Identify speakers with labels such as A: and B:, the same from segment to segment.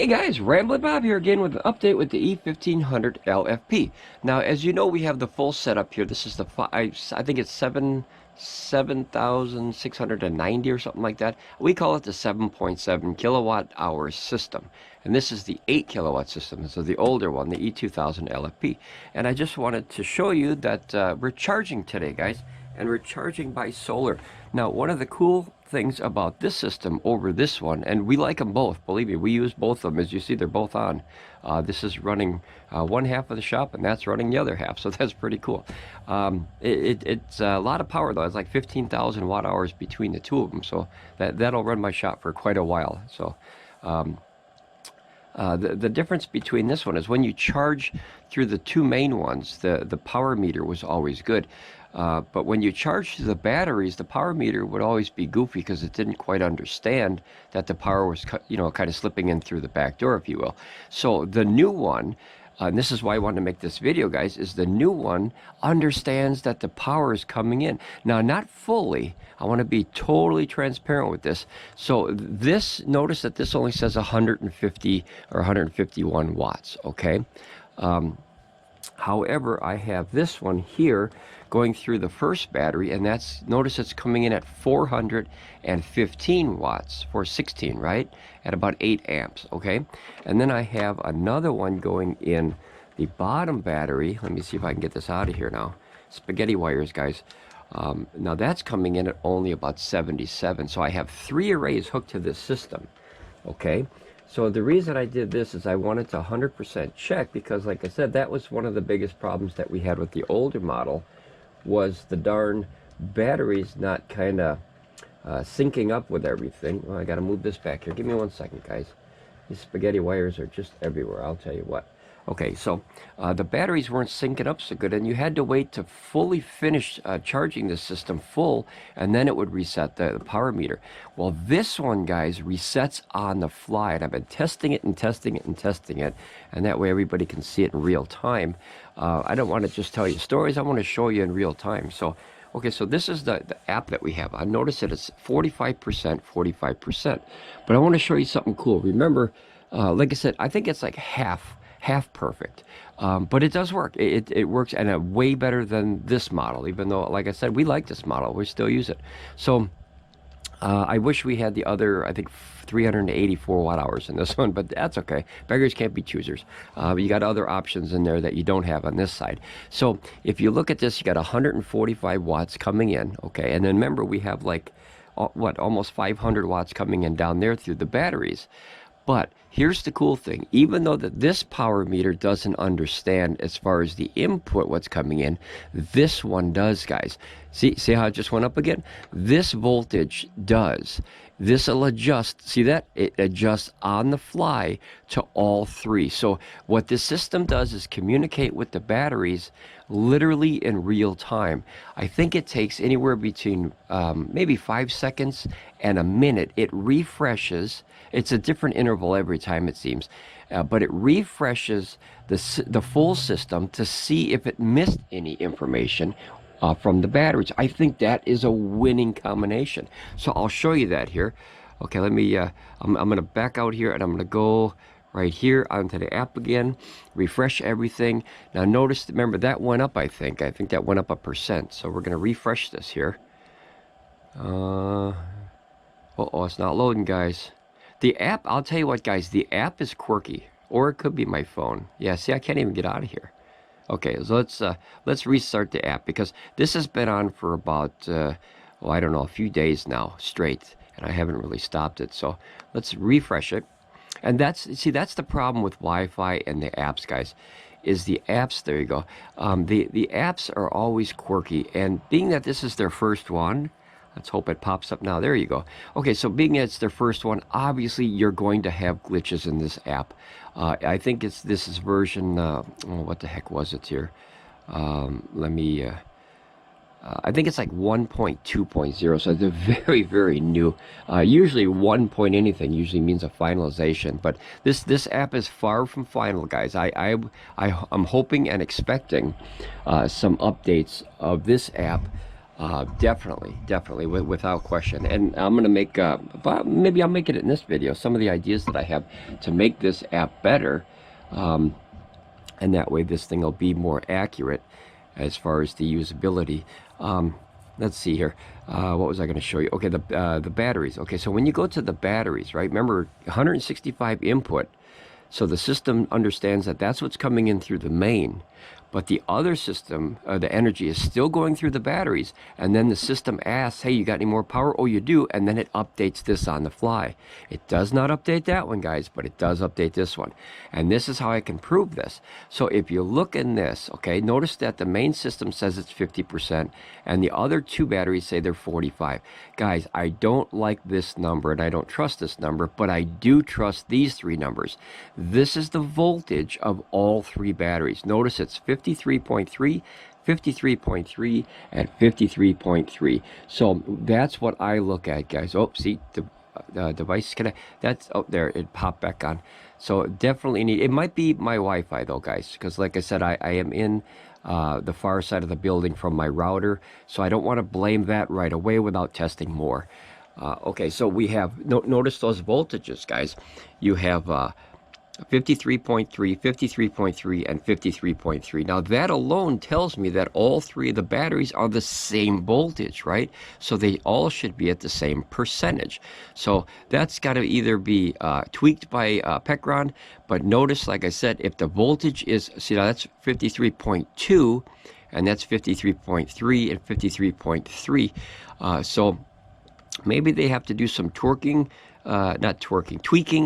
A: Hey guys, Ramblin Bob here again with an update with the E1500LFP. Now, as you know, we have the full setup here. This is the I think it's 7,690 or something like that. We call it the 7.7 kilowatt hour system. And this is the 8 kilowatt system. So the older one, the E2000LFP. And I just wanted to show you that we're charging today, guys. And we're charging by solar. Now, one of the cool things about this system over this one, and we like them both, believe me, we use both of them. As you see, they're both on. This is running one half of the shop, and that's running the other half, so that's pretty cool. It's a lot of power, though. It's like 15,000 watt hours between the two of them, so that'll run my shop for quite a while. So the difference between this one is when you charge through the two main ones, the power meter was always good. But when you charge the batteries, the power meter would always be goofy because it didn't quite understand that the power was, kind of slipping in through the back door, if you will. So the new one, and this is why I wanted to make this video, guys, is the new one understands that the power is coming in. Now, not fully. I want to be totally transparent with this. So notice that this only says 150 or 151 watts, okay? However, I have this one here going through the first battery, and notice it's coming in at 415 watts, 416, right? At about 8 amps, okay? And then I have another one going in the bottom battery. Let me see if I can get this out of here now. Spaghetti wires, guys. Now that's coming in at only about 77. So I have 3 arrays hooked to this system, okay? So the reason I did this is I wanted to 100% check because, like I said, that was one of the biggest problems that we had with the older model, was the darn batteries not kind of syncing up with everything. Well, I got to move this back here. Give me 1 second, guys. These spaghetti wires are just everywhere, I'll tell you what. Okay, so the batteries weren't syncing up so good, and you had to wait to fully finish charging the system full, and then it would reset the power meter. Well, this one, guys, resets on the fly, and I've been testing it and testing it and testing it, and that way everybody can see it in real time. I don't want to just tell you stories. I want to show you in real time. So, okay, so this is the app that we have. I noticed that it's 45%, 45%. But I want to show you something cool. Remember, like I said, I think it's like half perfect, but it does work. It works, and way better than this model, even though, like I said, we like this model. We still use it. So I wish we had the other, I think, 384 watt hours in this one, but that's okay. Beggars can't be choosers. You got other options in there that you don't have on this side. So if you look at this, you got 145 watts coming in, okay? And then remember, we have like, almost 500 watts coming in down there through the batteries. But here's the cool thing. Even though that this power meter doesn't understand as far as the input, what's coming in, this one does, guys. See how it just went up again? This voltage does. This will adjust. See that? It adjusts on the fly to all 3. So what this system does is communicate with the batteries literally in real time. I think it takes anywhere between maybe 5 seconds and a minute. It refreshes. It's a different interval every time, it seems. But it refreshes the full system to see if it missed any information from the batteries. I think that is a winning combination. So I'll show you that here. Okay, let me, I'm going to back out here, and I'm going to go right here onto the app again, refresh everything. Now notice, remember, that went up, I think that went up 1%. So we're going to refresh this here. Uh-oh, it's not loading, guys. The app, I'll tell you what, guys, the app is quirky, or it could be my phone. Yeah, see, I can't even get out of here. Okay, so let's restart the app, because this has been on for about, I don't know, a few days now straight, and I haven't really stopped it. So let's refresh it. And that's the problem with Wi-Fi and the apps, guys, is the apps. There you go. The apps are always quirky, and being that this is their first one, let's hope it pops up now. There you go. Okay, so being that it's their first one, obviously you're going to have glitches in this app. I think this is version, what the heck was it here? Let me, I think it's like 1.2.0, so they're very, very new. Usually 1 point anything usually means a finalization, but this app is far from final, guys. I'm hoping and expecting some updates of this app Definitely, without question. And I'm gonna make, maybe I'll make it in this video, some of the ideas that I have to make this app better, and that way this thing will be more accurate as far as the usability. Let's see here. What was I going to show you? Okay, the batteries. Okay, so when you go to the batteries, right? Remember, 165 input. So the system understands that that's what's coming in through the main. But the other system, the energy is still going through the batteries. And then the system asks, hey, you got any more power? Oh, you do. And then it updates this on the fly. It does not update that one, guys, but it does update this one. And this is how I can prove this. So if you look in this, okay, notice that the main system says it's 50%, and the other two batteries say they're 45. Guys, I don't like this number, and I don't trust this number, but I do trust these three numbers. This is the voltage of all three batteries. Notice it's 53.3, 53.3, and 53.3. So that's what I look at, guys. Oh, see, the device connect. That's, oh, there, it popped back on. So definitely need, it might be my Wi-Fi though, guys, because like I said, I am in the far side of the building from my router, so I don't want to blame that right away without testing more. Okay, so we have, notice those voltages, guys. You have 53.3, 53.3, and 53.3. Now that alone tells me that all three of the batteries are the same voltage, right? So they all should be at the same percentage. So that's got to either be tweaked by Pecron, but notice, like I said, if the voltage is, see, now that's 53.2, and that's 53.3 and 53.3. So maybe they have to do some tweaking,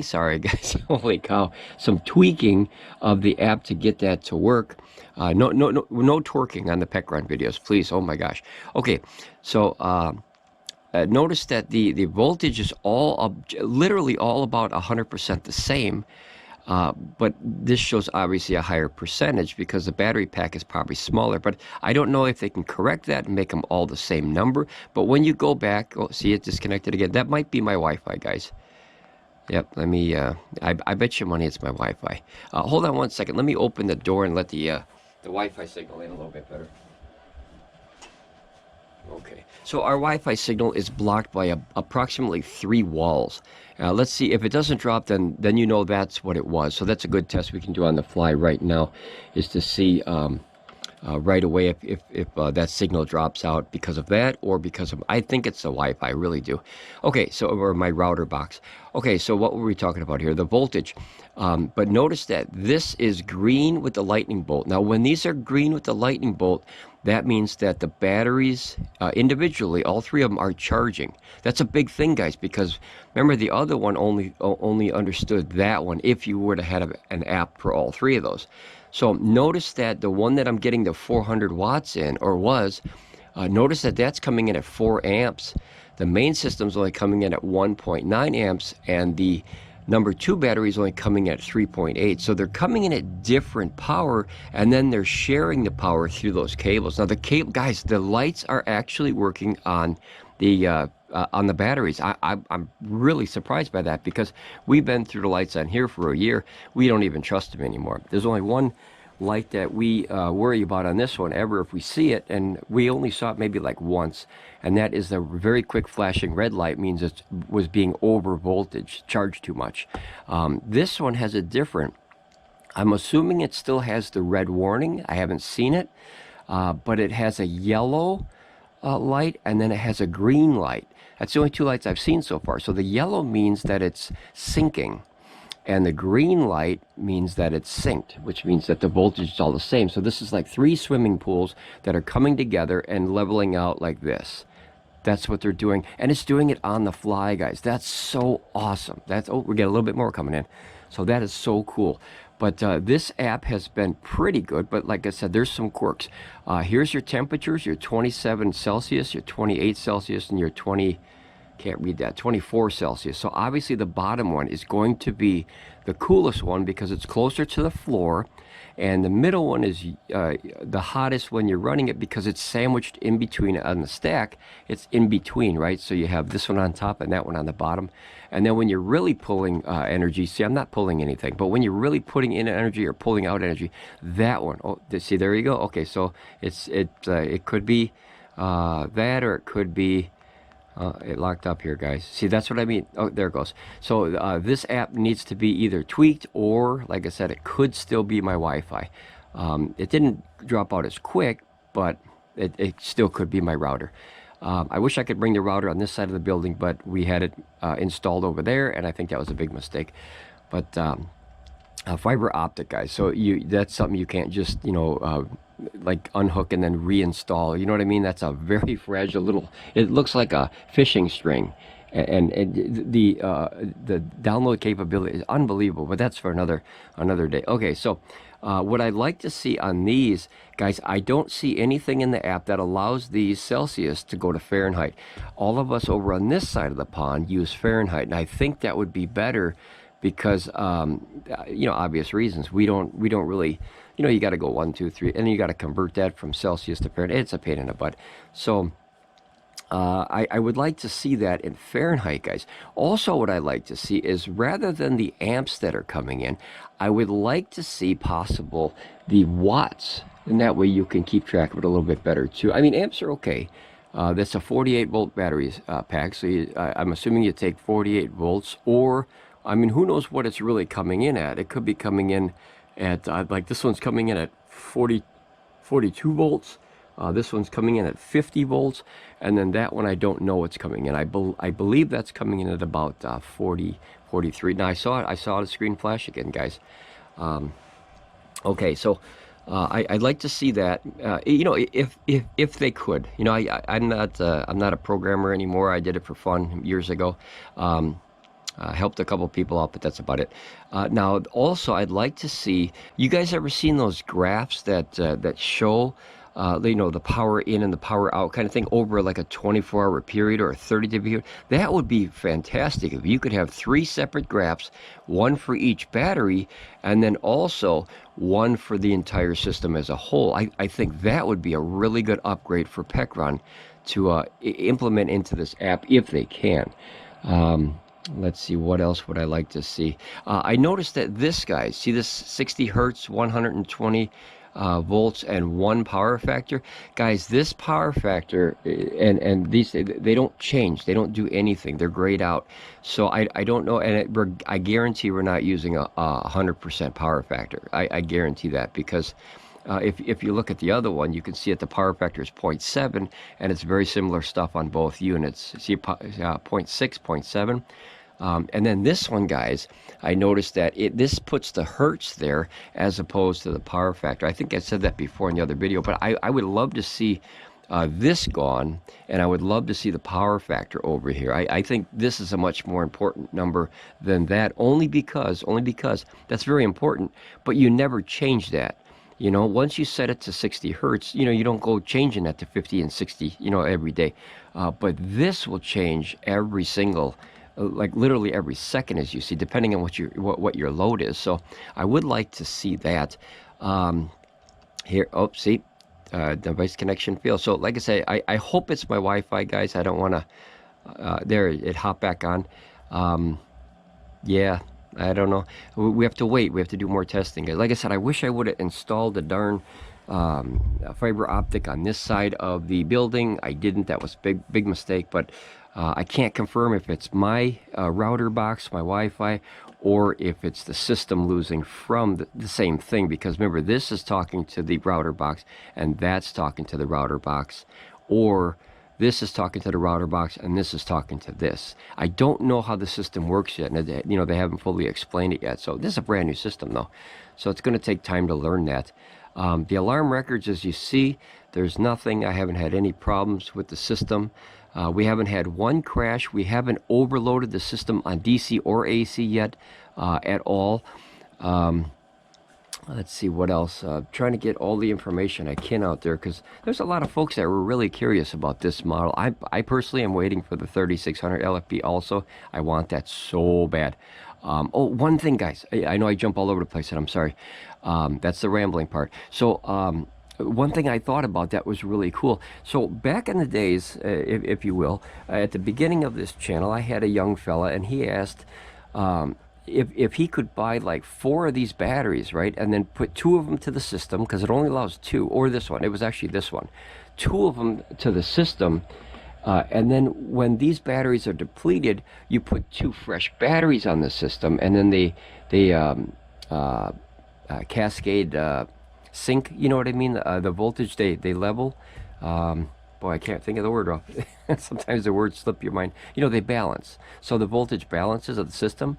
A: sorry guys, holy cow, some tweaking of the app to get that to work. No twerking on the Pecron videos, please, oh my gosh. Okay, so notice that the voltage is all literally all about 100% the same. But this shows obviously a higher percentage because the battery pack is probably smaller. But I don't know if they can correct that and make them all the same number. But when you go back, oh, see it disconnected again. That might be my Wi-Fi, guys. Yep, let me, I bet you money it's my Wi-Fi. Hold on one second. Let me open the door and let the Wi-Fi signal in a little bit better. Okay, so our Wi-Fi signal is blocked by approximately 3 walls. Let's see, if it doesn't drop, then you know that's what it was. So that's a good test we can do on the fly right now, is to see right away if that signal drops out because of that or because of, I think it's the Wi-Fi, I really do. Okay, so, or my router box. Okay, so what were we talking about here? The voltage. But notice that this is green with the lightning bolt. Now, when these are green with the lightning bolt, that means that the batteries individually, all three of them are charging. That's a big thing, guys, because remember the other one only understood that one if you were to have an app for all three of those. So notice that the one that I'm getting the 400 watts in, or was, notice that that's coming in at 4 amps. The main system's only coming in at 1.9 amps, and the number 2 battery is only coming at 3.8. So they're coming in at different power, and then they're sharing the power through those cables. Now the cable, guys, the lights are actually working on the batteries. I'm really surprised by that, because we've been through the lights on here for a year. We don't even trust them anymore. There's only one light that we worry about on this one ever if we see it, and we only saw it maybe like once, and that is the very quick flashing red light means it was being over voltage, charged too much. This one has a different, I'm assuming it still has the red warning. I haven't seen it, but it has a yellow light, and then it has a green light. That's the only 2 lights I've seen so far. So the yellow means that it's syncing, and the green light means that it's synced, which means that the voltage is all the same. So this is like 3 swimming pools that are coming together and leveling out like this. That's what they're doing, and it's doing it on the fly, guys. That's so awesome. That's, oh, we get a little bit more coming in. So that is so cool. But this app has been pretty good, but like I said, there's some quirks. Here's your temperatures, your 27 Celsius, your 28 Celsius, and your 24 Celsius. So obviously the bottom one is going to be the coolest one because it's closer to the floor, and the middle one is the hottest when you're running it because it's sandwiched in between on the stack. It's in between, right? So you have this one on top and that one on the bottom. And then when you're really pulling energy, see, I'm not pulling anything, but when you're really putting in energy or pulling out energy, that one, oh, see, there you go. Okay, so it could be That, or it could be, it locked up here, guys. See, that's what I mean. Oh, there it goes. So this app needs to be either tweaked, or, like I said, it could still be my Wi-Fi. It didn't drop out as quick, but it still could be my router. I wish I could bring the router on this side of the building, but we had it installed over there, and I think that was a big mistake. But fiber optic, guys. So that's something you can't just, you know, like unhook and then reinstall. You know what I mean? That's a very fragile little. It looks like a fishing string, and the download capability is unbelievable. But that's for another day. Okay, so. What I'd like to see on these, guys, I don't see anything in the app that allows these Celsius to go to Fahrenheit. All of us over on this side of the pond use Fahrenheit, and I think that would be better because, you know, obvious reasons. We don't really, you know, you got to go 1, 2, 3, and then you got to convert that from Celsius to Fahrenheit. It's a pain in the butt. So I would like to see that in Fahrenheit, guys. Also, what I like to see is, rather than the amps that are coming in, I would like to see possible the watts, and that way you can keep track of it a little bit better too. I mean, amps are okay. That's a 48-volt battery pack, so I'm assuming you take 48 volts, or, I mean, who knows what it's really coming in at. It could be coming in at, like this one's coming in at 42 volts. This one's coming in at 50 volts, and then that one I don't know what's coming in. I believe that's coming in at about 40, 43. Now I saw the screen flash again, guys. Okay, so I'd like to see that. You know, if they could. You know, I'm not a programmer anymore. I did it for fun years ago. Helped a couple people out, but that's about it. Now, also, I'd like to see. You guys ever seen those graphs that show? You know, the power in and the power out kind of thing over like a 24-hour period or a 30-day period. That would be fantastic if you could have 3 separate graphs, one for each battery, and then also one for the entire system as a whole. I think that would be a really good upgrade for Pecron to implement into this app if they can. Let's see, what else would I like to see? I noticed that this, guys, see this 60 hertz, 120 volts and 1 power factor, guys. This power factor and these, they don't change, they don't do anything, they're grayed out. So I don't know, and I guarantee we're not using a 100% power factor. I guarantee that, because if you look at the other one, you can see that the power factor is 0.7, and it's very similar stuff on both units. See 0.6, 0.7. And then this one, guys, I noticed that this puts the hertz there as opposed to the power factor. I think I said that before in the other video, but I would love to see this gone, and I would love to see the power factor over here. I think this is a much more important number than that, only because that's very important, but you never change that. You know, once you set it to 60 hertz, you know, you don't go changing that to 50 and 60, you know, every day. But this will change every single, like literally every second, as you see, depending on what your load is. So I would like to see that. Here, oh, see, device connection failed. So like I say, I hope it's my Wi-Fi, guys. I don't want to, there, it hopped back on. Yeah, I don't know. We have to wait. We have to do more testing. Like I said, I wish I would have installed the darn fiber optic on this side of the building. I didn't. That was big mistake. But I can't confirm if it's my router box, my Wi-Fi, or if it's the system losing from the same thing. Because remember, this is talking to the router box, and that's talking to the router box, or this is talking to the router box, and this is talking to this. I don't know how the system works yet, and you know, they haven't fully explained it yet. So this is a brand new system, though, so it's going to take time to learn that. The alarm records, as you see, there's nothing. I haven't had any problems with the system. We haven't had one crash. We haven't overloaded the system on DC or AC yet at all. Let's see what else. Trying to get all the information I can out there, because there's a lot of folks that were really curious about this model. I personally am waiting for the 3600 LFP also. I want that so bad. Oh, one thing, guys. I know I jump all over the place, and I'm sorry. That's the rambling part. So one thing I thought about that was really cool. So back in the days, if you will, at the beginning of this channel, I had a young fella, and he asked, if he could buy like 4 of these batteries, right, and then put 2 of them to the system, because it only allows 2, or this one, it was actually this one, 2 of them to the system, and then when these batteries are depleted, you put 2 fresh batteries on the system, and then they cascade sync, you know what I mean? The voltage they level. Boy, I can't think of the word off. Sometimes the words slip your mind. You know, they balance. So the voltage balances of the system.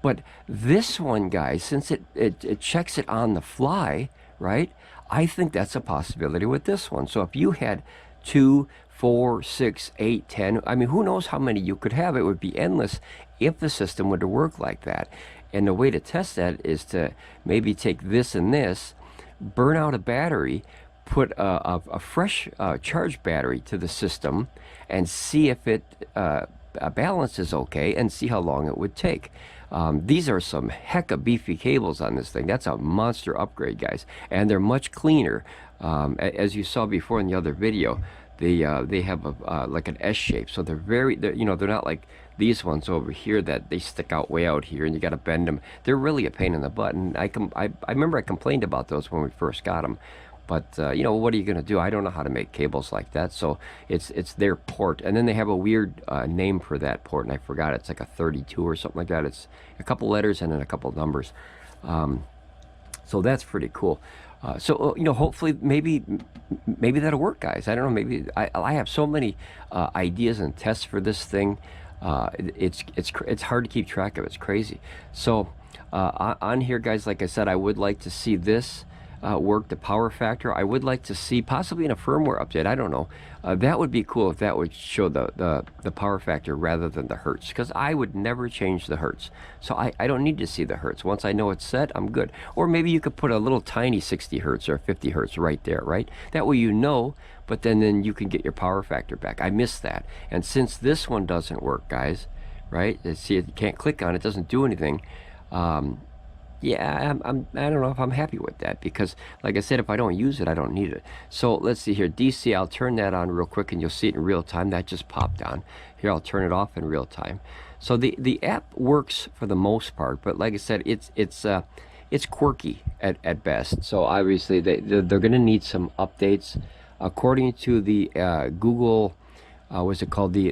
A: But this one, guys, since it checks it on the fly, right? I think that's a possibility with this one. So if you had 2, 4, 6, 8, 10, I mean, who knows how many you could have? It would be endless if the system were to work like that. And the way to test that is to maybe take this and this, burn out a battery, put a fresh charged battery to the system, and see if it balances okay, and see how long it would take. These are some hecka beefy cables on this thing. That's a monster upgrade, guys, and they're much cleaner. As you saw before in the other video, they have like an S shape, so they're you know, they're not like these ones over here that they stick out way out here and you got to bend them. They're really a pain in the butt, and I remember I complained about those when we first got them. But you know, what are you going to do? I don't know how to make cables like that, so it's their port. And then they have a weird name for that port, and I forgot. It's like a 32 or something like that. It's a couple letters and then a couple numbers. So that's pretty cool. So you know, hopefully maybe that'll work, guys. I don't know. Maybe I have so many ideas and tests for this thing. It's hard to keep track of. It's crazy. So on here, guys, like I said, I would like to see this work, the power factor. I would like to see possibly in a firmware update. I don't know. That would be cool if that would show the power factor rather than the hertz, because I would never change the hertz. So I don't need to see the hertz. Once I know it's set, I'm good. Or maybe you could put a little tiny 60 hertz or 50 hertz right there, right? That way you know, but then you can get your power factor back. I miss that. And since this one doesn't work, guys, right? See, you can't click on it, doesn't do anything. Yeah, I don't know if I'm happy with that, because like I said, if I don't use it, I don't need it. So let's see here, DC, I'll turn that on real quick and you'll see it in real time. That just popped on. Here, I'll turn it off in real time. So the app works for the most part, but like I said, it's quirky at best. So obviously they're going to need some updates. According to the Google, what's it called, the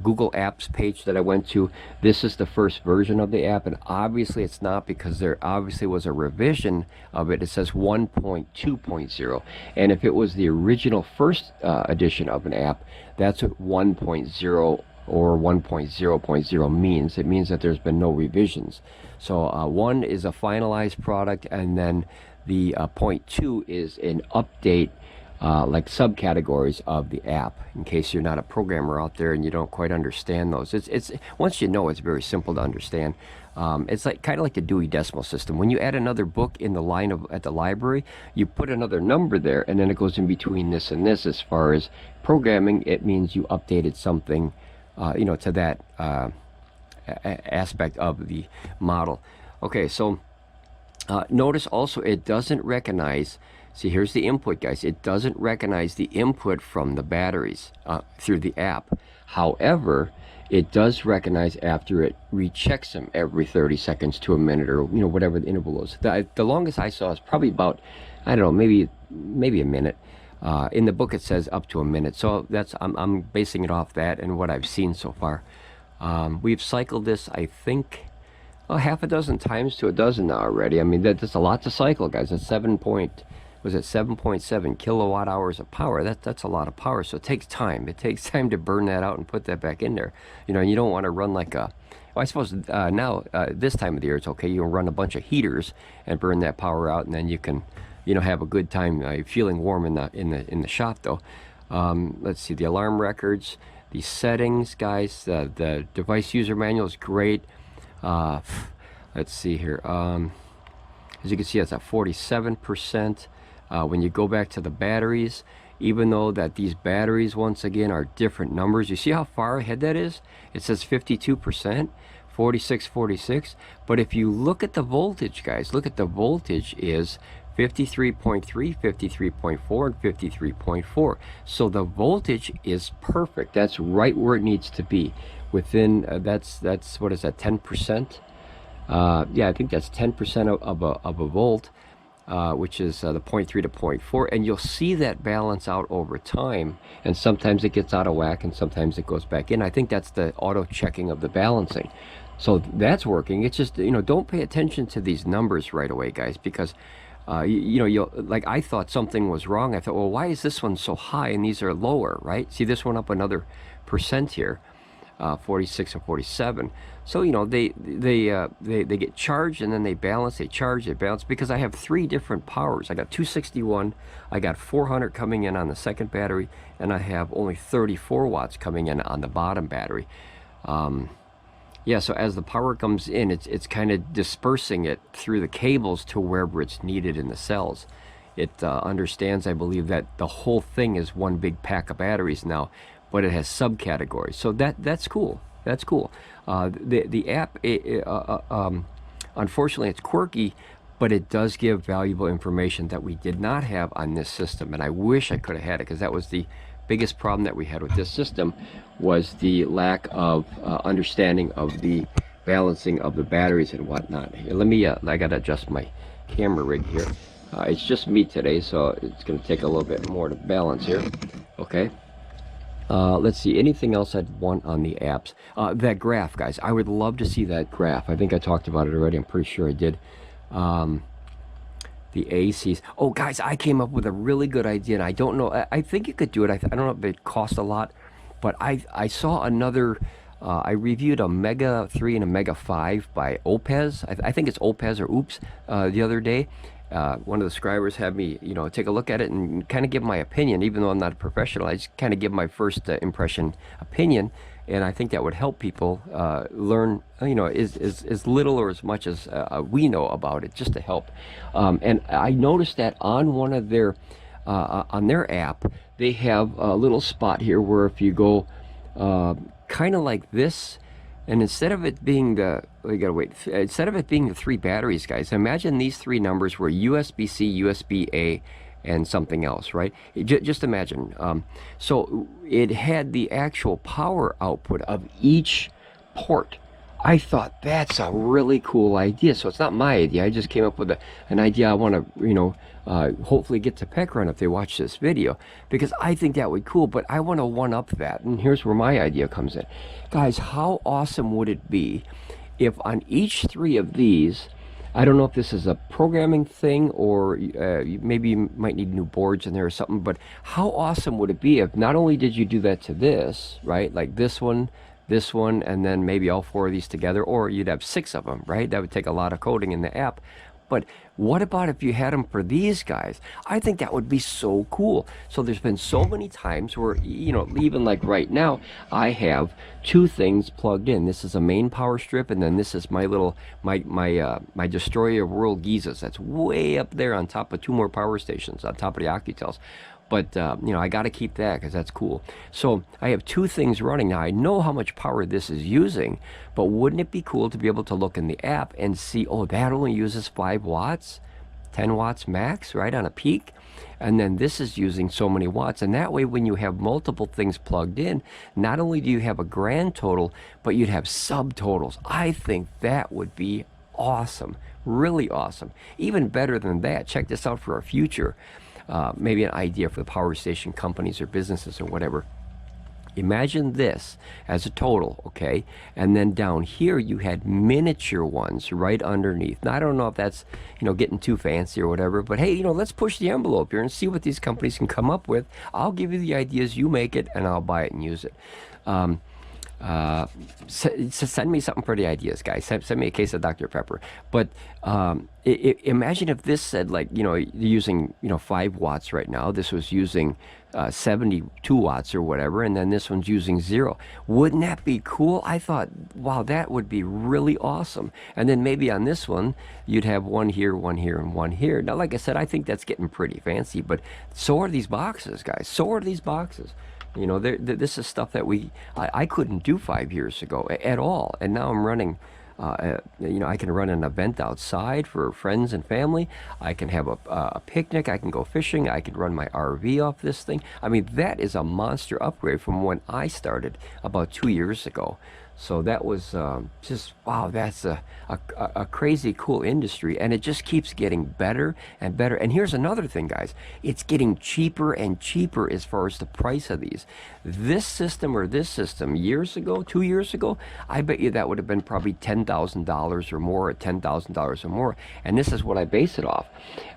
A: Google Apps page that I went to, this is the first version of the app, and obviously it's not, because there obviously was a revision of it. It says 1.2.0, and if it was the original first edition of an app, that's what 1.0 or 1.0.0 means. It means that there's been no revisions. So 1 is a finalized product, and then the 0.2 is an update, like subcategories of the app, in case you're not a programmer out there and you don't quite understand those. It's once you know, it's very simple to understand. It's like kind of like the Dewey Decimal System. When you add another book in the line at the library, you put another number there, and then it goes in between this and this. As far as programming, it means you updated something, you know, to that aspect of the model. Okay, so notice also it doesn't recognize. See, here's the input, guys. It doesn't recognize the input from the batteries through the app. However, it does recognize after it rechecks them every 30 seconds to a minute, or you know, whatever the interval is. The longest I saw is probably about, I don't know, maybe a minute. In the book it says up to a minute. So that's I'm basing it off that and what I've seen so far. We've cycled this, I think, half a dozen times to a dozen now already. I mean, that's a lot to cycle, guys. It's 7.7 kilowatt hours of power. That's a lot of power. So it takes time. It takes time to burn that out and put that back in there. You know, and you don't want to run like a, well, I suppose now this time of the year it's okay. You can run a bunch of heaters and burn that power out, and then you can, you know, have a good time feeling warm in the shop though. Let's see the alarm records, the settings, guys. The device user manual is great. Let's see here. As you can see, it's at 47%. When you go back to the batteries, even though that these batteries once again are different numbers, you see how far ahead that is? It says 52%, 46, 46. But if you look at the voltage, guys, look at the voltage is 53.3, 53.4, and 53.4. So the voltage is perfect. That's right where it needs to be. Within that's what is that, 10%? Yeah, I think that's 10% of a volt, which is the 0.3 to 0.4, and you'll see that balance out over time, and sometimes it gets out of whack and sometimes it goes back in. I think that's the auto checking of the balancing. So that's working. It's just, don't pay attention to these numbers right away, guys, because you'll, like, I thought something was wrong. I thought, well, why is this one so high and these are lower, right? See, this one up another percent here, 46 and 47. So they get charged and then they balance. They charge, they balance, because I have 3 different powers. I got 261, I got 400 coming in on the second battery, and I have only 34 watts coming in on the bottom battery. Yeah, so as the power comes in, it's kind of dispersing it through the cables to wherever it's needed in the cells. It understands, I believe, that the whole thing is one big pack of batteries now, but it has subcategories. So that's cool. That's cool. The app, unfortunately, it's quirky, but it does give valuable information that we did not have on this system, and I wish I could have had it, because that was the biggest problem that we had with this system, was the lack of understanding of the balancing of the batteries and whatnot. Here, let me, I gotta adjust my camera rig here. It's just me today, so it's gonna take a little bit more to balance here. Okay. Let's see, anything else I'd want on the apps? That graph, guys, I would love to see that graph. I think I talked about it already. I'm pretty sure I did. The ACs. Oh, guys, I came up with a really good idea, and I don't know. I think you could do it. I don't know if it costs a lot, but I saw another. I reviewed a Mega 3 and a Mega 5 by Oupes. I think it's Oupes or Oupes the other day. One of the subscribers had me, take a look at it and kind of give my opinion. Even though I'm not a professional, I just kind of give my first impression opinion, and I think that would help people learn, as little or as much as we know about it, just to help. And I noticed that on one of their, on their app, they have a little spot here where if you go kind of like this, and instead of it being the, instead of it being the 3 batteries, guys, imagine these 3 numbers were USB-C, USB-A, and something else, right? Just imagine. So it had the actual power output of each port. I thought that's a really cool idea. So it's not my idea. I just came up with an idea I want to, hopefully get to Pecron if they watch this video, because I think that would be cool, but I want to one-up that. And here's where my idea comes in. Guys, how awesome would it be if on each 3 of these, I don't know if this is a programming thing or maybe you might need new boards in there or something, but how awesome would it be if not only did you do that to this, right, like this one, and then maybe all 4 of these together, or you'd have 6 of them, right? That would take a lot of coding in the app. But what about if you had them for these guys? I think that would be so cool. So there's been so many times where, even like right now, I have 2 things plugged in. This is a main power strip, and then this is my little, my Destroyer of World Gizas. That's way up there on top of 2 more power stations, on top of the Oukitels. But, I got to keep that because that's cool. So I have 2 things running now. I know how much power this is using, but wouldn't it be cool to be able to look in the app and see, oh, that only uses 5 watts, 10 watts max, right, on a peak? And then this is using so many watts. And that way, when you have multiple things plugged in, not only do you have a grand total, but you'd have subtotals. I think that would be awesome, really awesome. Even better than that, check this out for our future. Maybe an idea for the power station companies or businesses or whatever. Imagine this as a total, okay? And then down here you had miniature ones right underneath. Now, I don't know if that's, getting too fancy or whatever, but hey, let's push the envelope here and see what these companies can come up with. I'll give you the ideas, you make it, and I'll buy it and use it. Send me something for the ideas, guys. Send me a case of Dr. Pepper. But imagine if this said, like, you're using 5 watts right now. This was using 72 watts or whatever, and then this one's using 0. Wouldn't that be cool? I thought, wow, that would be really awesome. And then maybe on this one you'd have 1 here, 1 here, and 1 here. Now, like I said, I think that's getting pretty fancy, but so are these boxes, guys. So are these boxes. This is stuff that I couldn't do 5 years ago at all, and now I'm running. I can run an event outside for friends and family. I can have a picnic. I can go fishing. I can run my RV off this thing. I mean, that is a monster upgrade from when I started about 2 years ago. So that was just, wow, that's a crazy cool industry, and it just keeps getting better and better. And here's another thing, guys. It's getting cheaper and cheaper as far as the price of these. This system or this system years ago, 2 years ago, I bet you that would have been probably $10,000 or more, or $10,000 or more. And this is what I base it off.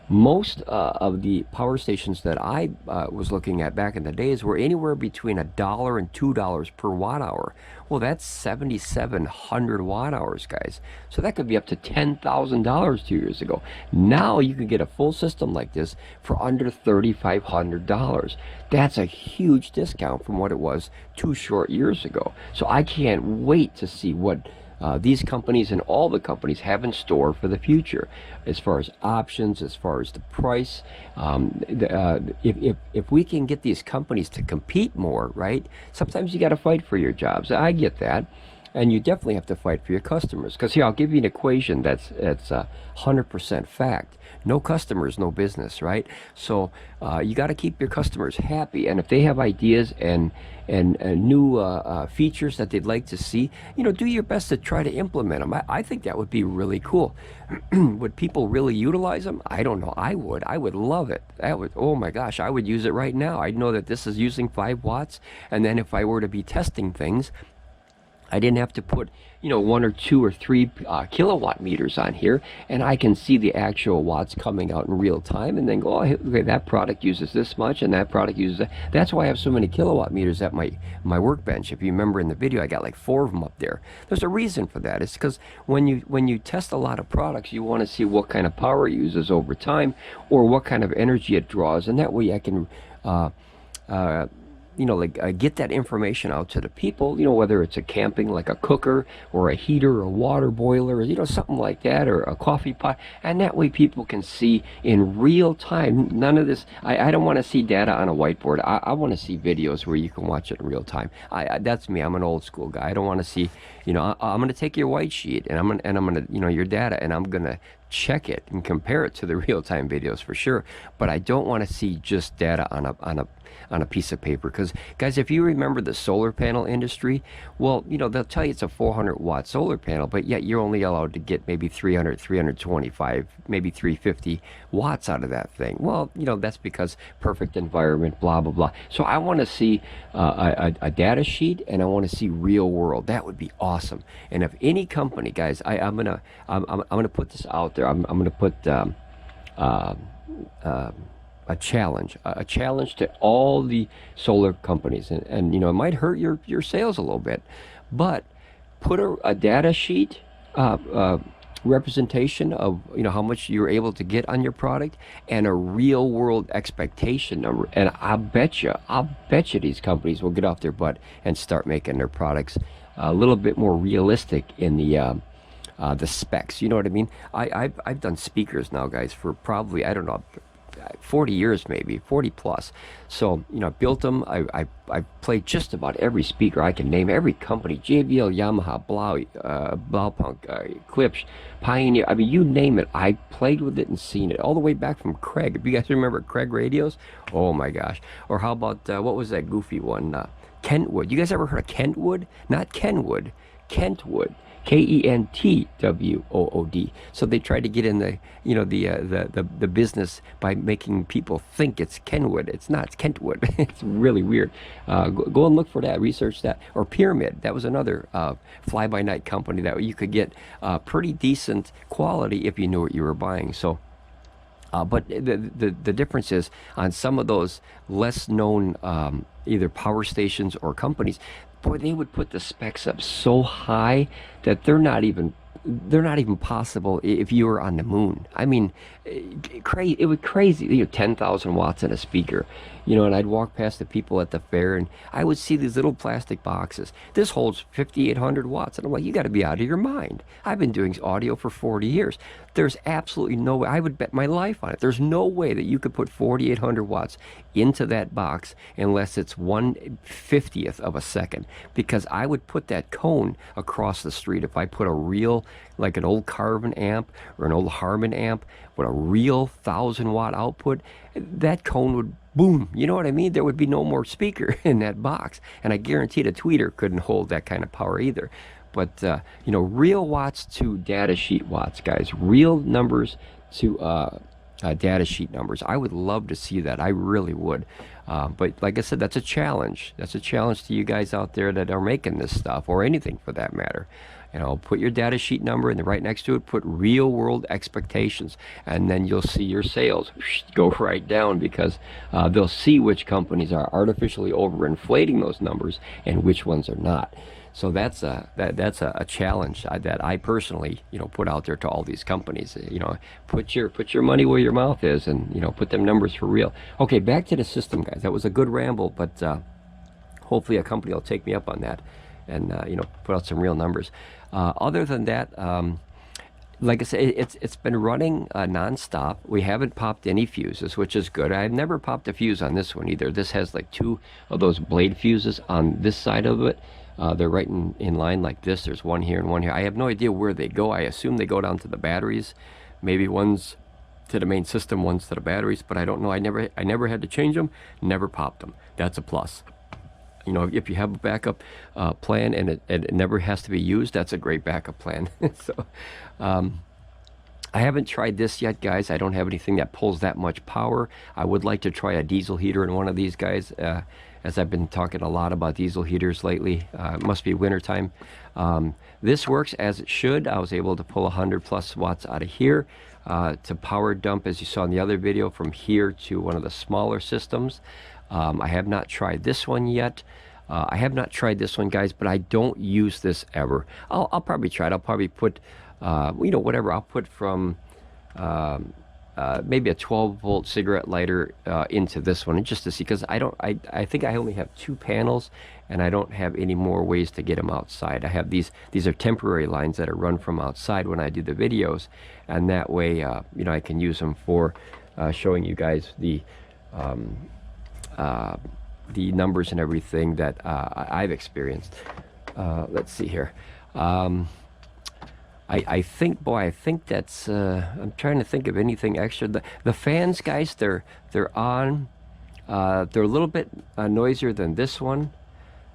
A: Most of the power stations that I was looking at back in the days were anywhere between $1 and $2 per watt hour. Well, that's 7,700 watt hours, guys. So that could be up to $10,000 2 years ago. Now you can get a full system like this for under $3,500. That's a huge discount from what it was 2 short years ago. So I can't wait to see what these companies and all the companies have in store for the future, as far as options, as far as the price. If we can get these companies to compete more, right? Sometimes you got to fight for your jobs. I get that. And you definitely have to fight for your customers. Because here, I'll give you an equation that's 100% fact. No customers, no business, right? So you got to keep your customers happy. And if they have ideas and new features that they'd like to see, you know, do your best to try to implement them. I think that would be really cool. Would people really utilize them? I don't know. I would. I would love it. That would, oh my gosh, I would use it right now. I'd know that this is using 5 watts. And then if I were to be testing things, I didn't have to put, you know, 1 or 2 or 3 kilowatt meters on here, and I can see the actual watts coming out in real time, and then go, oh, okay, that product uses this much, and that product uses that. That's why I have so many kilowatt meters at my workbench. If you remember in the video, I got like 4 of them up there. There's a reason for that. It's because when you test a lot of products, you want to see what kind of power it uses over time, or what kind of energy it draws, and that way I can you know, like get that information out to the people, you know, whether it's a camping, like a cooker or a heater or a water boiler, or, you know, something like that, or a coffee pot. And that way people can see in real time. None of this, I don't want to see data on a whiteboard. I want to see videos where you can watch it in real time. That's me. I'm an old school guy. I don't want to see, you know, I'm going to take your white sheet and I'm going to, you know, your data, and I'm going to check it and compare it to the real-time videos for sure. But I don't want to see just data on a piece of paper, because guys, if you remember the solar panel industry, well, you know, they'll tell you it's a 400 watt solar panel, but yet you're only allowed to get maybe 300, 325, maybe 350 watts out of that thing. Well, you know, that's because perfect environment, blah blah blah. So I want to see a data sheet, and I want to see real world. That would be awesome. And if any company, guys, I'm gonna put this out there. I'm gonna put a challenge to all the solar companies, and you know, it might hurt your sales a little bit, but put a data sheet representation of, you know, how much you're able to get on your product, and a real world expectation number, and I'll bet you these companies will get off their butt and start making their products a little bit more realistic in the specs. You know what I mean? I've done speakers now, guys, for probably, I don't know, 40 years, maybe 40 plus. So, you know, I built them. I played just about every speaker I can name, every company: JBL, Yamaha, Blaupunk, Klipsch, Pioneer. I mean, you name it, I played with it and seen it, all the way back from Craig. If you guys remember Craig radios, oh my gosh. Or how about what was that goofy one, Kentwood? You guys ever heard of Kentwood? Not Kenwood, Kentwood. Kentwood. So they try to get in the, you know, the business by making people think it's Kenwood. It's not. It's Kentwood. It's really weird. Go and look for that. Research that. Or Pyramid. That was another fly-by-night company that you could get pretty decent quality if you knew what you were buying. So. But the difference is, on some of those less known either power stations or companies, boy, they would put the specs up so high that they're not even possible if you were on the moon. I mean, crazy. It was crazy. You know, 10,000 watts in a speaker. You know, and I'd walk past the people at the fair, and I would see these little plastic boxes. This holds 5,800 watts, and I'm like, you got to be out of your mind. I've been doing audio for 40 years. There's absolutely no way. I would bet my life on it. There's no way that you could put 4,800 watts into that box unless it's 1/50th of a second, because I would put that cone across the street if I put a real real, like an old Carvin amp or an old Harman amp with a real 1,000-watt output, that cone would boom. You know what I mean? There would be no more speaker in that box. And I guarantee the tweeter couldn't hold that kind of power either. But, you know, real watts to data sheet watts, guys. Real numbers to data sheet numbers. I would love to see that. I really would. But like I said, that's a challenge. That's a challenge to you guys out there that are making this stuff, or anything for that matter. You know, put your data sheet number, and then right next to it, put real world expectations, and then you'll see your sales go right down, because they'll see which companies are artificially overinflating those numbers and which ones are not. So that's a challenge that I personally, you know, put out there to all these companies. You know, put your money where your mouth is, and, you know, put them numbers for real. Okay, back to the system, guys. That was a good ramble, but hopefully a company will take me up on that, and you know, put out some real numbers. Other than that, like I said, it's been running non-stop. We haven't popped any fuses, which is good. I've never popped a fuse on this one either. This has like 2 of those blade fuses on this side of it. They're right in line like this. There's one here and one here. I have no idea where they go. I assume they go down to the batteries. Maybe one's to the main system, one's to the batteries, but I don't know. I never had to change them, never popped them. That's a plus. You know, if you have a backup plan and it never has to be used, that's a great backup plan. So I haven't tried this yet, guys. I don't have anything that pulls that much power. I would like to try a diesel heater in one of these guys, as I've been talking a lot about diesel heaters lately. It must be winter time. This works as it should. I was able to pull 100+ watts out of here to power dump, as you saw in the other video, from here to one of the smaller systems. I have not tried this one yet. I have not tried this one, guys, but I don't use this ever. I'll probably try it. I'll probably put, you know, whatever. I'll put from maybe a 12-volt cigarette lighter into this one, just to see, because I think I only have 2 panels, and I don't have any more ways to get them outside. I have these are temporary lines that are run from outside when I do the videos, and that way, you know, I can use them for showing you guys the numbers and everything that I've experienced. Let's see here. I think, boy, I think that's, I'm trying to think of anything extra. The fans, guys, they're on. They're a little bit noisier than this one.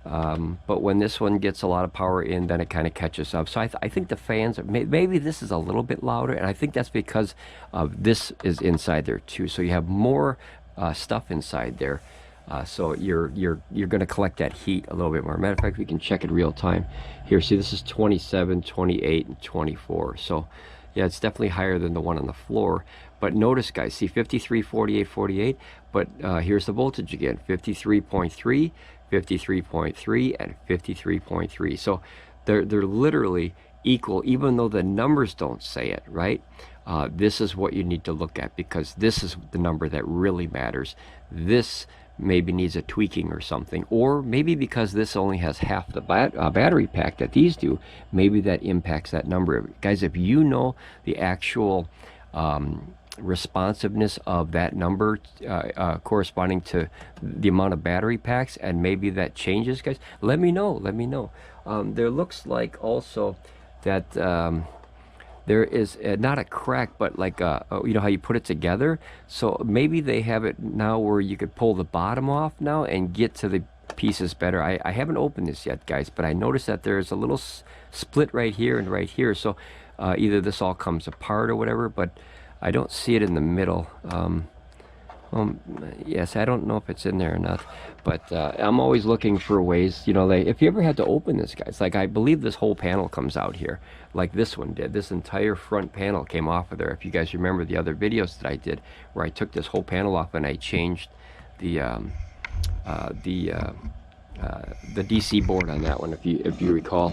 A: But when this one gets a lot of power in, then it kind of catches up. So I think the fans, maybe this is a little bit louder, and I think that's because this is inside there too. So you have more stuff inside there. So you're going to collect that heat a little bit more. Matter of fact, we can check it real time. Here, see, this is 27, 28, and 24. So yeah, it's definitely higher than the one on the floor. But notice, guys, see 53, 48, 48. But here's the voltage again: 53.3, 53.3, and 53.3. So they're literally equal, even though the numbers don't say it, right? This is what you need to look at, because this is the number that really matters. This maybe needs a tweaking or something, or maybe because this only has half the battery pack that these do, maybe that impacts that number. Guys, if you know the actual responsiveness of that number corresponding to the amount of battery packs, and maybe that changes, guys, let me know. There looks like also that there is not a crack, but like you know how you put it together. So maybe they have it now where you could pull the bottom off now and get to the pieces better. I haven't opened this yet, guys, but I noticed that there's a little split right here and right here. So either this all comes apart or whatever, but I don't see it in the middle. Yes, I don't know if it's in there or not, but I'm always looking for ways, you know, like if you ever had to open this, guys, like I believe this whole panel comes out here, like this one did. This entire front panel came off of there. If you guys remember the other videos that I did, where I took this whole panel off and I changed the DC board on that one, if you recall.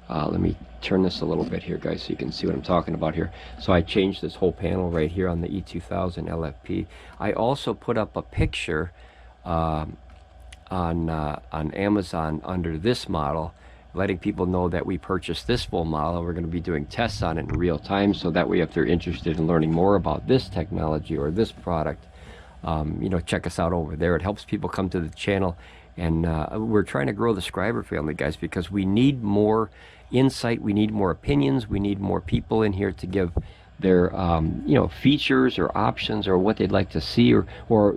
A: Let me turn this a little bit here, guys, so you can see what I'm talking about here. So I changed this whole panel right here on the E1500 LFP. I also put up a picture on Amazon under this model, letting people know that we purchased this full model. We're going to be doing tests on it in real time, so that way if they're interested in learning more about this technology or this product, you know, check us out over there. It helps people come to the channel. And we're trying to grow the subscriber family, guys, because we need more insight. We need more opinions. We need more people in here to give their features or options or what they'd like to see, or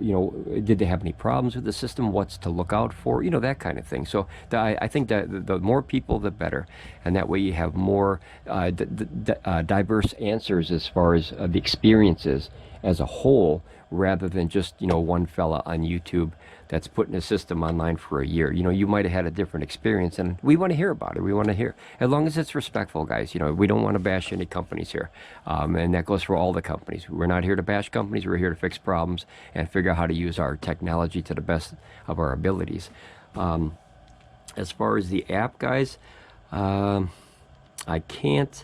A: did they have any problems with the system, what's to look out for, that kind of thing. So I think that the more people the better, and that way you have more diverse answers as far as the experiences as a whole, rather than just one fella on YouTube that's putting a system online for a year. You might have had a different experience, and we want to hear about it. We want to hear, as long as it's respectful, guys. We don't want to bash any companies here, and that goes for all the companies. We're not here to bash companies. We're here to fix problems and figure out how to use our technology to the best of our abilities. As far as the app, guys, I can't,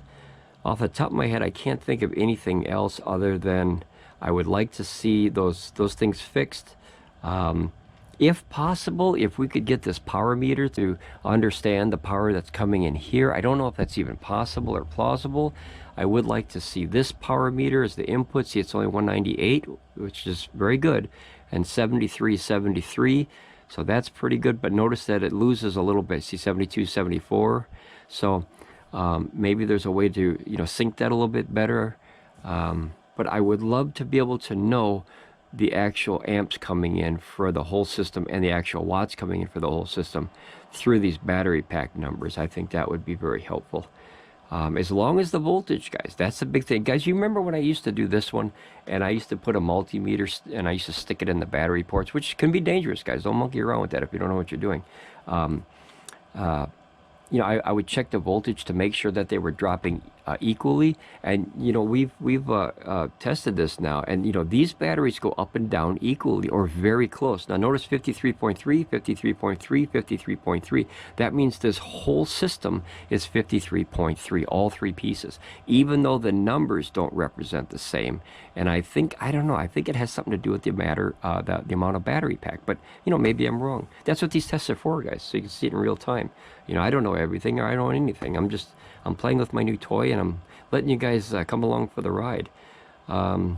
A: off the top of my head, I can't think of anything else other than I would like to see those things fixed. If possible, if we could get this power meter to understand the power that's coming in here. I don't know if that's even possible or plausible. I would like to see this power meter as the input. See, it's only 198, which is very good, and 73, so that's pretty good. But notice that it loses a little bit. See, 72, 74. So maybe there's a way to sync that a little bit better. But I would love to be able to know the actual amps coming in for the whole system and the actual watts coming in for the whole system through these battery pack numbers. I think that would be very helpful. As long as the voltage, guys, that's the big thing. Guys, you remember when I used to do this one, and I used to put a multimeter and I used to stick it in the battery ports, which can be dangerous, guys. Don't monkey around with that if you don't know what you're doing. I would check the voltage to make sure that they were dropping equally, and we've tested this now, and these batteries go up and down equally or very close. Now notice 53.3, 53.3, 53.3. That means this whole system is 53.3, all three pieces, even though the numbers don't represent the same. And I don't know, I think it has something to do with the amount of battery pack, but maybe I'm wrong. That's what these tests are for, guys, so you can see it in real time. I don't know everything, or I don't know anything. I'm playing with my new toy, and I'm letting you guys come along for the ride. Yeah,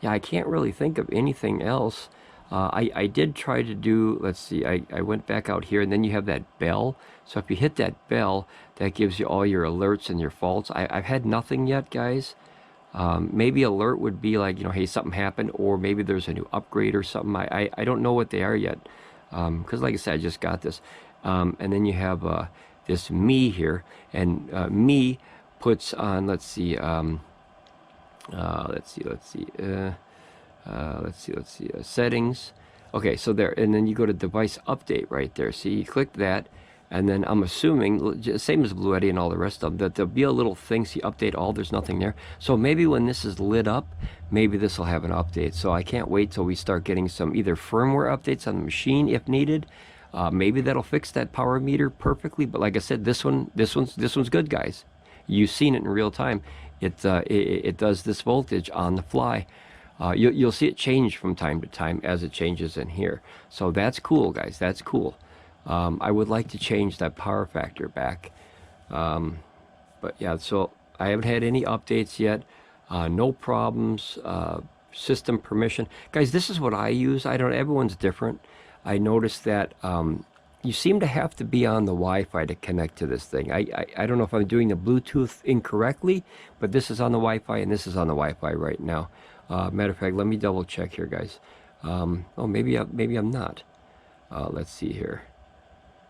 A: I can't really think of anything else. I did try to do, let's see, I went back out here, and then you have that bell. So if you hit that bell, that gives you all your alerts and your faults. I've had nothing yet, guys. Maybe alert would be like, hey, something happened, or maybe there's a new upgrade or something. I don't know what they are yet, because like I said, I just got this. And then you have this me here, and me puts on, let's see, settings. Okay, so there, and then you go to device update right there. See, you click that, and then I'm assuming, same as Bluetti and all the rest of them, that there'll be a little thing, see, update all, there's nothing there. So maybe when this is lit up, maybe this will have an update. So I can't wait till we start getting some either firmware updates on the machine if needed. Maybe that'll fix that power meter perfectly. But like I said, this one's good, guys. You've seen it in real time. It does this voltage on the fly. You'll see it change from time to time as it changes in here. So that's cool, guys. That's cool. I would like to change that power factor back. But yeah, so I haven't had any updates yet. No problems. System permission, guys. This is what I use. Everyone's different. I noticed that you seem to have to be on the Wi-Fi to connect to this thing. I don't know if I'm doing the Bluetooth incorrectly, but this is on the Wi-Fi and this is on the Wi-Fi right now. Matter of fact, let me double check here, guys. Oh, maybe I'm not. Let's see here.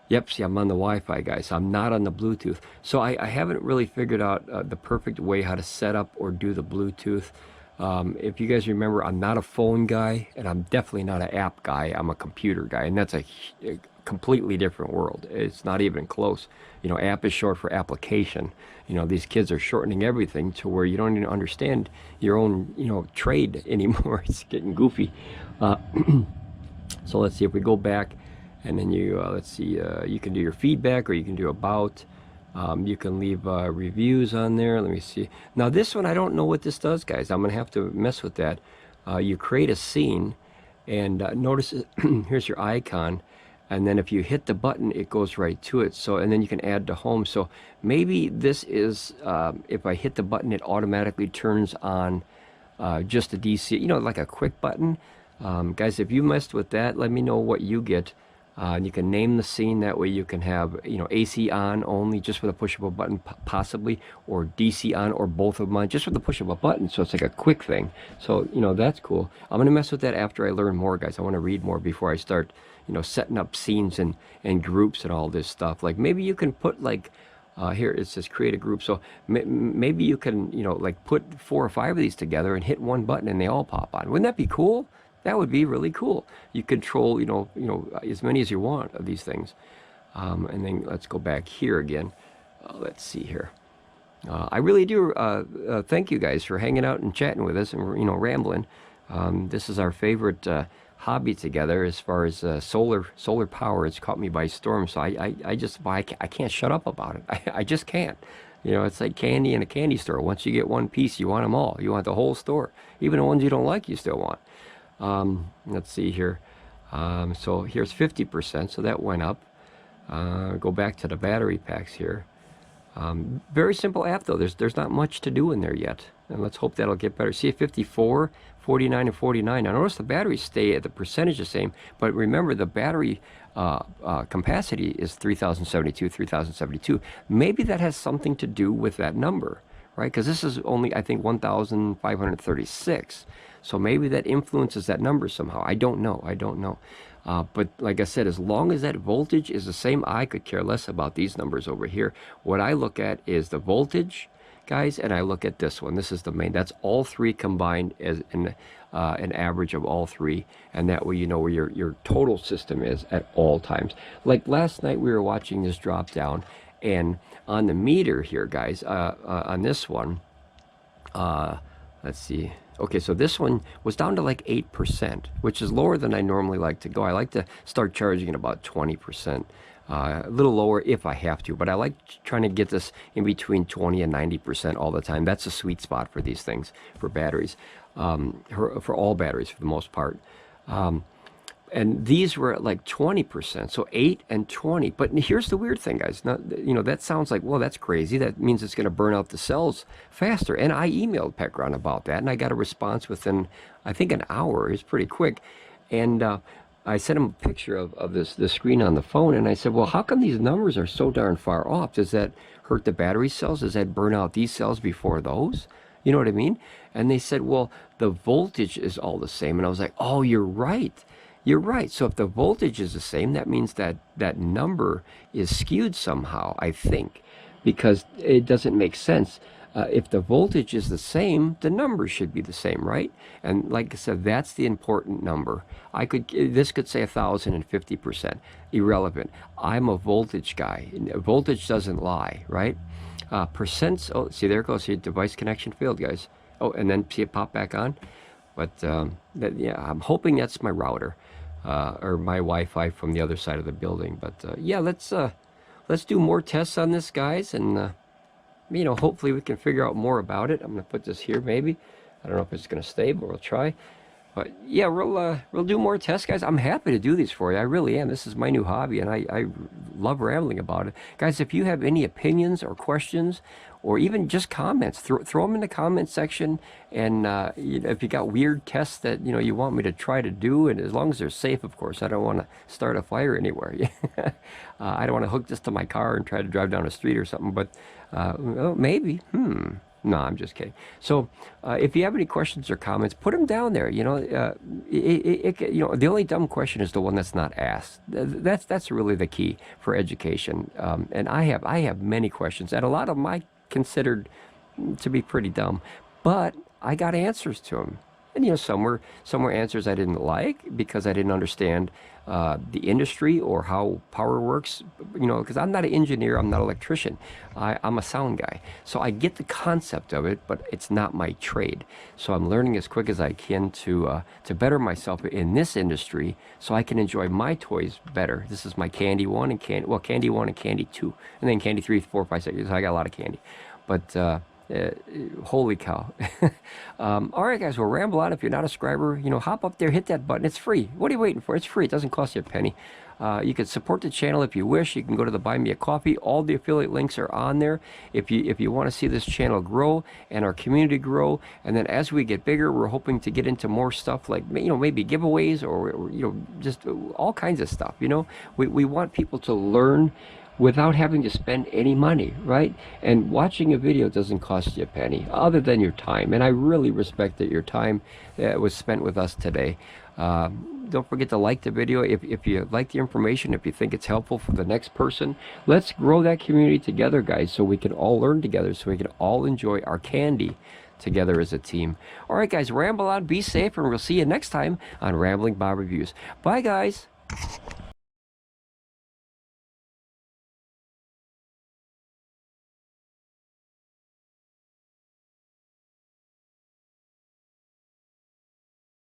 A: Yep, see, I'm on the Wi-Fi, guys. I'm not on the Bluetooth. So I haven't really figured out the perfect way how to set up or do the Bluetooth. If you guys remember, I'm not a phone guy, and I'm definitely not an app guy. I'm a computer guy, and that's a completely different world. It's not even close. App is short for application. These kids are shortening everything to where you don't even understand your own, trade anymore. It's getting goofy. So let's see if we go back, and then let's see, you can do your feedback, or you can do about. You can leave reviews on there. Let me see. Now this one, I don't know what this does, guys. I'm gonna have to mess with that. You create a scene, and notice here's your icon, and then if you hit the button, it goes right to it. So, and then you can add to home. So maybe this is if I hit the button, it automatically turns on just a DC, like a quick button. Guys, if you messed with that, let me know what you get. And you can name the scene. That way you can have, you know, AC on only just with a push of a button possibly, or DC on, or both of them on just with the push of a button. So it's like a quick thing. So, you know, that's cool. I'm going to mess with that after I learn more, guys. I want to read more before I start, you know, setting up scenes and groups and all this stuff. Like maybe you can put like, here it says create a group. So maybe you can, you know, like put 4 or 5 of these together and hit one button and they all pop on. Wouldn't that be cool? That would be really cool. You control, you know, as many as you want of these things. And then let's go back here again. Let's see here. I really do thank you guys for hanging out and chatting with us and, you know, rambling. This is our favorite hobby together as far as solar power. It's caught me by storm, so I can't shut up about it. I just can't. You know, it's like candy in a candy store. Once you get one piece, you want them all. You want the whole store. Even the ones you don't like, you still want. Let's see here. So here's 50%, so that went up. Go back to the battery packs here. Very simple app though. There's not much to do in there yet, and let's hope that'll get better. See, at 54, 49, and 49. Now notice the batteries stay at the percentage the same, but remember the battery capacity is 3072, 3072. Maybe that has something to do with that number, right? Because this is only, I think, 1536. So maybe that influences that number somehow. I don't know. I don't know. But like I said, as long as that voltage is the same, I could care less about these numbers over here. What I look at is the voltage, guys, and I look at this one. This is the main. That's all 3 combined as an average of all 3, and that way you know where your total system is at all times. Like last night, we were watching this drop down, and on the meter here, guys, on this one, let's see. Okay, so this one was down to like 8%, which is lower than I normally like to go. I like to start charging at about 20%, a little lower if I have to, but I like trying to get this in between 20 and 90% all the time. That's a sweet spot for these things, for batteries, for all batteries for the most part. And these were at like 20%, so 8 and 20. But here's the weird thing, guys. Now, you know, that sounds like, well, that's crazy. That means it's going to burn out the cells faster. And I emailed Pecron about that, and I got a response within, I think, an hour. It's pretty quick. And I sent him a picture of this screen on the phone, and I said, well, how come these numbers are so darn far off? Does that hurt the battery cells? Does that burn out these cells before those? You know what I mean? And they said, well, the voltage is all the same. And I was like, oh, you're right. You're right. So if the voltage is the same, that means that that number is skewed somehow, I think, because it doesn't make sense. If the voltage is the same, the number should be the same, right? And like I said, that's the important number. This could say 1,050%. Irrelevant. I'm a voltage guy. Voltage doesn't lie, right? Percents. Oh, see, there it goes. See, device connection failed, guys. Oh, and then see it pop back on. But yeah, I'm hoping that's my router or my Wi-Fi from the other side of the building. But yeah, let's do more tests on this, guys, and you know, hopefully we can figure out more about it. I'm gonna put this here, maybe. I don't know if it's gonna stay, but we'll try. But yeah, we'll do more tests, guys. I'm happy to do these for you. I really am. This is my new hobby, and I love rambling about it. Guys, if you have any opinions or questions, or even just comments, throw them in the comment section. And you know, if you got weird tests that you want me to try to do, and as long as they're safe, of course. I don't want to start a fire anywhere. I don't want to hook this to my car and try to drive down a street or something. But well, maybe. No, I'm just kidding. So, if you have any questions or comments, put them down there. You know, the only dumb question is the one that's not asked. That's really the key for education. And I have many questions, and a lot of them I considered to be pretty dumb, but I got answers to them. And some were answers I didn't like because I didn't understand the industry or how power works. Because I'm not an engineer, I'm not an electrician. I'm a sound guy, so I get the concept of it, but it's not my trade. So I'm learning as quick as I can to better myself in this industry, so I can enjoy my toys better. This is my Candy 1 and Candy 1 and Candy 2, and then Candy 3, 4, 5, 6. So I got a lot of candy, but. Holy cow. All right, guys, we'll ramble on. If you're not a subscriber, you know, hop up there, hit that button. It's free. What are you waiting for? It's free. It doesn't cost you a penny. You can support the channel if you wish. You can go to the Buy Me a Coffee. All the affiliate links are on there. If you want to see this channel grow and our community grow, and then as we get bigger, we're hoping to get into more stuff like, you know, maybe giveaways or you know, just all kinds of stuff. You know, we want people to learn without having to spend any money, right? And watching a video doesn't cost you a penny other than your time. And I really respect that your time was spent with us today. Don't forget to like the video if you like the information, if you think it's helpful for the next person. Let's grow that community together, guys, so we can all learn together, so we can all enjoy our candy together as a team. All right, guys, ramble on, be safe, and we'll see you next time on Ramblin Bob Reviews. Bye, guys.